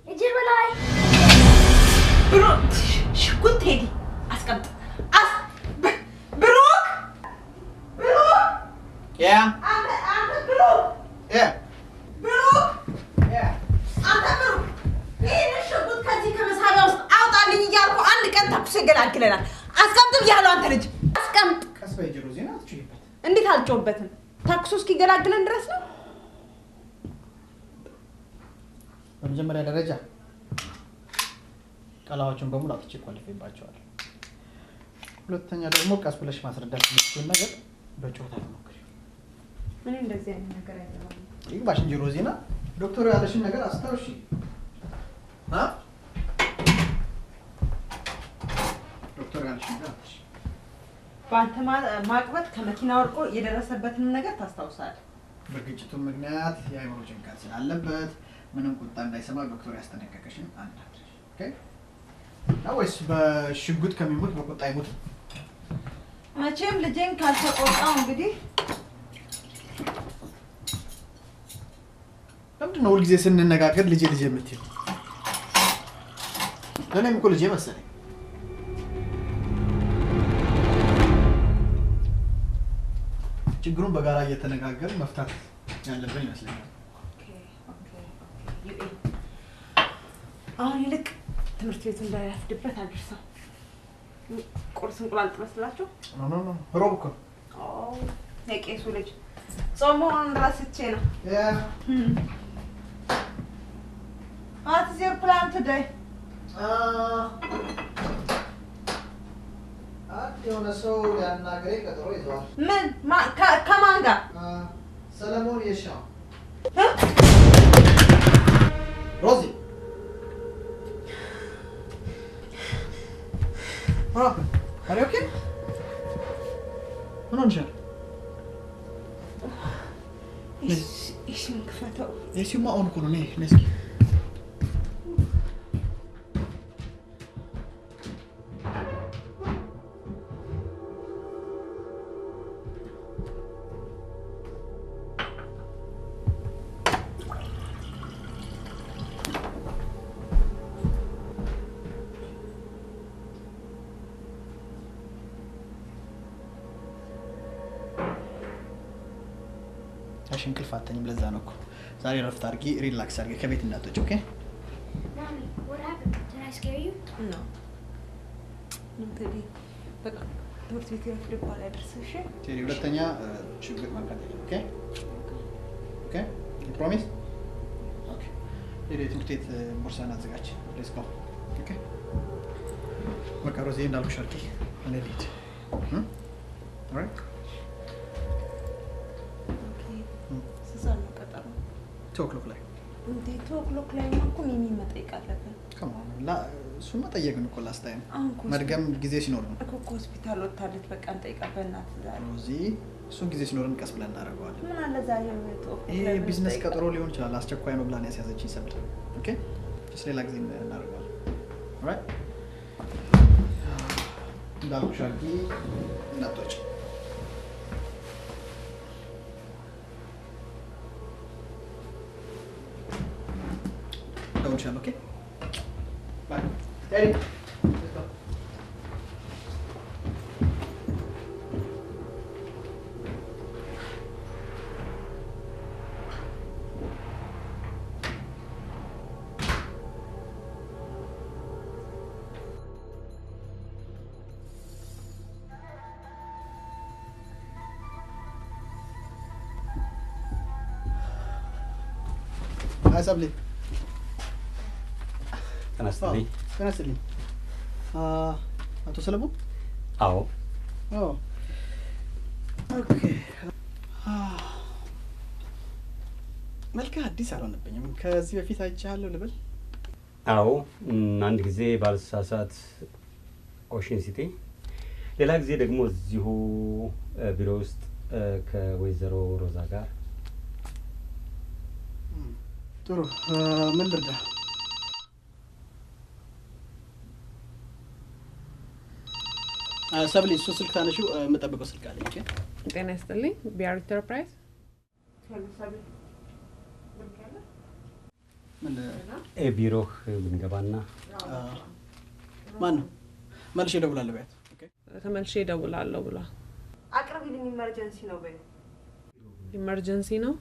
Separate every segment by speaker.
Speaker 1: እጅር በላይ
Speaker 2: ብሩክ ሽጉጥ ሄዲ አስቀምጥ ብሩክ
Speaker 3: ያ
Speaker 2: አንተ ብሩክ
Speaker 3: ያ
Speaker 2: አንተ ብሩክ ይህን ሽጉጥ ከዚህ ከመሳቢያ ውስጥ አውጣልኝ እያልኩ አንድ ቀን ተኩሶ ይገላግለናል። አስቀምጥ ብያለሁ። አንተ ልጅ አስቀምጥ።
Speaker 3: ቀስ በይ ጀሮ ዜና አትችይበት።
Speaker 2: እንዴት አልጮህበትም? ተኩሶ እስኪገላግለን ድረስ ነው።
Speaker 3: በመጀመሪያ ደረጃ ቃላዎችን በሙሉ አጥቼ ቆልፌባቸዋለሁ። ሁለተኛ ደግሞ ቀስ ብለሽ ማስረዳት የምትችይውን ነገር በጮታ ተሞክሪ።
Speaker 2: ምን እንደዚህ አይነት ነገር አይደለም።
Speaker 3: ይግባሽ እንጂ ሮዚና ዶክተሩ ያለሽን ነገር አስታውሺ። ዶክተሩ ያለሽን ነገር አስታውሺ።
Speaker 2: በአንተ ማቅበት ከመኪና ወርቆ የደረሰበትንም ነገር ታስታውሳለህ።
Speaker 3: በግጭቱ ምክንያት የአእምሮ ጭንቀት ስላለበት ምንም ቁጣ እንዳይሰማ ዶክተሩ ያስጠነቀቀሽን አናድርሽ። ኦኬ? ወይስ በሽጉጥ ከሚሞት በቁጣ ይሞት?
Speaker 2: መቼም ልጄን ካልተቆጣው እንግዲህ
Speaker 3: ለምንድን ነው ሁልጊዜ ስንነጋገር ልጄ ልጄ የምትይው? ለእኔም እኮ ልጄ መሰለኝ። ችግሩን በጋራ እየተነጋገር መፍታት ያለብን ይመስለኛል።
Speaker 2: አሁን ይልቅ ትምህርት ቤቱ እንዳያፍድበት አድርሰው። ቁርስ እንቁላል ጥበስላቸው።
Speaker 3: ኖ ሮብ እኮ
Speaker 2: የቄሱ ልጅ ጾሙን ረስቼ ነው። What is your plan today?
Speaker 3: የሆነ ሰው ሊያናግረኝ ቀጠሮ ይዘዋል።
Speaker 2: ምን? ከማን ጋር?
Speaker 3: ሰለሞን የሻው ሮዚ Are you okay? ምን ሆንሻል?
Speaker 2: እሺ እንክፈተው።
Speaker 3: የሲማ አሁን እኮ ነው። ነይ እስኪ እንቅልፍ አተኝም። ለዛ ነው እኮ ዛሬ ረፍት አድርጊ፣ ሪላክስ አድርጊ፣ ከቤት እንዳትወጪ። ኦኬ?
Speaker 1: Mommy, what happened? Did I scare you?
Speaker 2: No. እንግዲህ በቃ ትምህርት ቤት ያፍድባል ያደርሰሽ።
Speaker 3: ቴሪ ሁለተኛ ችግር ማንካት የለም። ኦኬ? ኦኬ? ዩ ፕሮሚስ? ኦኬ። ቴሪ ትምህርት ቤት ቦርሳን አዘጋጅ። ሌትስ ጎ። ኦኬ? በቃ ሮዚ እንዳልኩሽ አድርጊ። እኔ ልሂድ። ኦልራይት? ቶክሎክ ላይ
Speaker 2: እንዴ? ቶክሎክ ላይ ማንኩ ሚሚ መጠየቅ አለብን።
Speaker 3: ከማን እሱማ ጠየቅን እኮ ላስት ታይም። መድገም ጊዜ ሲኖር ነው
Speaker 2: እኮ ሆስፒታል ወጣለት። በቃ እንጠይቃለን። እናት ዛሬ
Speaker 3: ሮዚ እሱን ጊዜ ሲኖርን ቀስ ብለን እናደርገዋለን።
Speaker 2: ምን አለ ዛሬ ነው ቶክሎክ
Speaker 3: ይሄ ቢዝነስ ቀጠሮ ሊሆን ይችላል። አስቸኳይ ነው ብላን ያስያዘችኝ ሰብት። ኦኬ? ሌላ ጊዜ እናደርገዋለን። ኦልራይት? እንዳልኩሽ አድርጊ፣ እንዳትወጪ። Okay? Bye. Daddy, let's go. Hi, Sabli. ተነስተልኝ። አቶ ሰለሞን?
Speaker 4: አዎ።
Speaker 3: ኦኬ። መልክህ አዲስ አልሆነብኝም። ከዚህ በፊት አይቼሃለሁ ልበል?
Speaker 4: አዎ፣ አንድ ጊዜ ባልሳሳት ኦሽን ሲቲ፣ ሌላ ጊዜ ደግሞ እዚሁ ቢሮ ውስጥ ከወይዘሮ ሮዛ ጋር።
Speaker 3: ጥሩ። ምን ልርዳ? ሰብሊ እሱ ስልክ ታነሺው፣ የምጠብቀው ስልክ አለኝ። ኦኬ?
Speaker 5: ጤና ይስጥልኝ። ቢአር ኢንተርፕራይዝ
Speaker 3: ምን
Speaker 4: ቢሮህ ብንገባና
Speaker 3: ማን ነው መልሼ እደውላለሁ በያት ኦኬ
Speaker 5: ተመልሼ እደውላለሁ ብላ
Speaker 2: አቅርቢልኝ ኢመርጀንሲ ነው በይ
Speaker 5: ኢመርጀንሲ ነው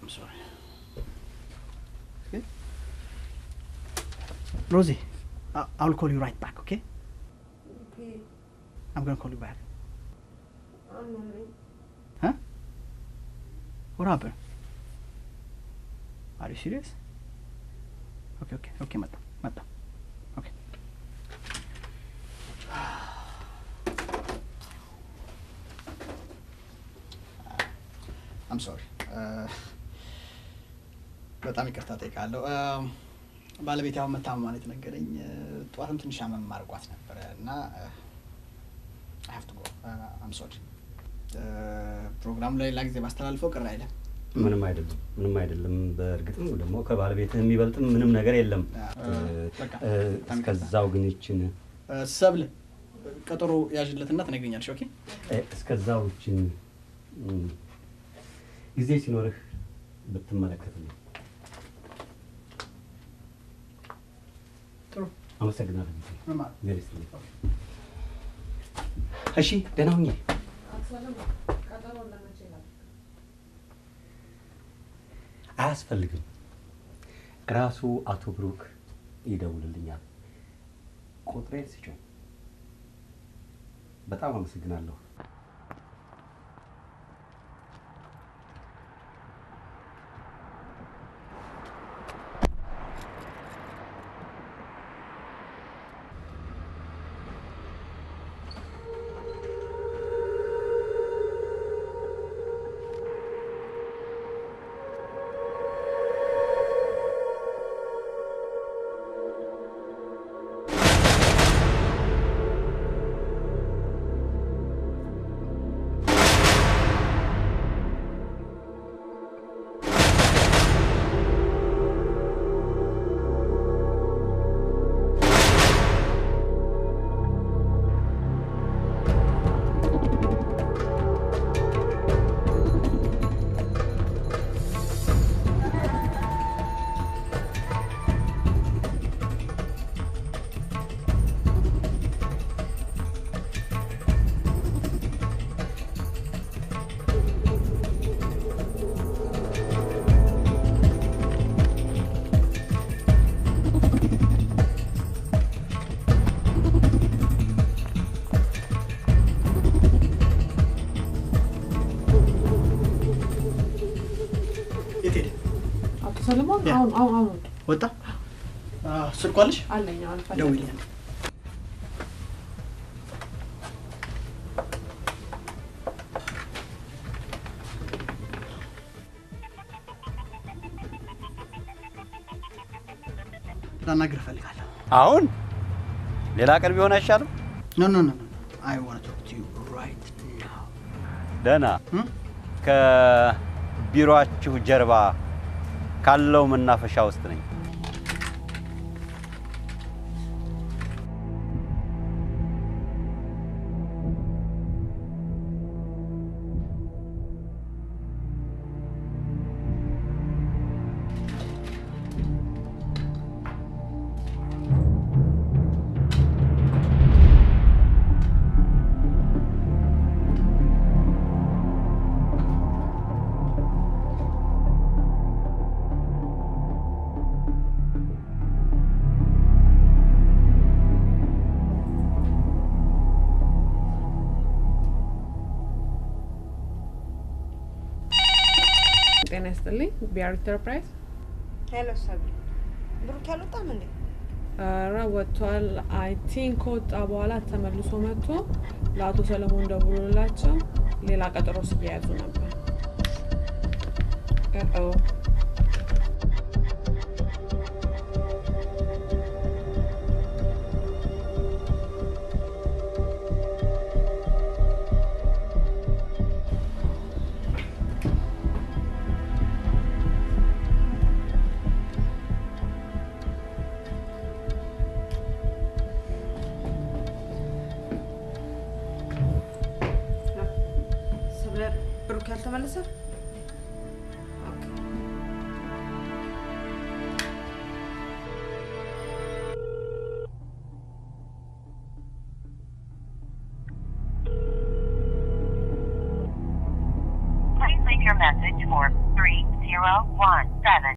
Speaker 3: I'm sorry okay Rosie I'll call you right back okay
Speaker 2: okay
Speaker 3: I'm going to call you back
Speaker 2: no
Speaker 3: huh what happened are you serious okay mata okay I'm sorry በጣም ይቅርታ ጠይቃለሁ ባለቤት ያው መታመም የተነገረኝ ጧትም ትንሽ አመም ማርቋት ነበር እና I have to go I'm sorry ፕሮግራም ላይ ላግዜ ማስተላልፈው ቅር አይደለም ምንም አይደለም በእርግጥም ደግሞ ከባለቤትህ የሚበልጥም ምንም ነገር የለም እስከዛው ግን ይችን ሰብል ቀጠሮ ያዥለትና ተነግኛለሽ ኦኬ እስከዛው ይችን ጊዜ ሲኖርህ ብትመለከትልኝ ጥሩ አመሰግናለሁ እሺ ደህና ሁኚ አያስፈልግም ራሱ አቶ ብሩክ ይደውልልኛል ቁጥሬን ስጪው በጣም አመሰግናለሁ
Speaker 5: ሰለሞን አሁን
Speaker 3: ወጣ ስልኳልሽ
Speaker 5: አለኝ አሁን
Speaker 3: ደውልልኝ ላናግር እፈልጋለሁ አሁን ሌላ ቀን ቢሆን አይሻልም ኖ I want to talk to you right now ደህና ከቢሮአችሁ ጀርባ ካለው መናፈሻ ውስጥ ነኝ
Speaker 5: ጤና ይስጥልኝ ቢአር ኢንተርፕራይዝ
Speaker 2: ሄሎ ሰብል ብሩክ ያልወጣም እንዴ
Speaker 5: ኧረ ወጥቷል አይ ቲንክ ወጣ በኋላ ተመልሶ መጥቶ ለአቶ ሰለሞን ደውሎላቸው ሌላ ቀጠሮ ሲያያዙ ነበር
Speaker 2: ብሩክ ያልተመለሰ
Speaker 6: 017.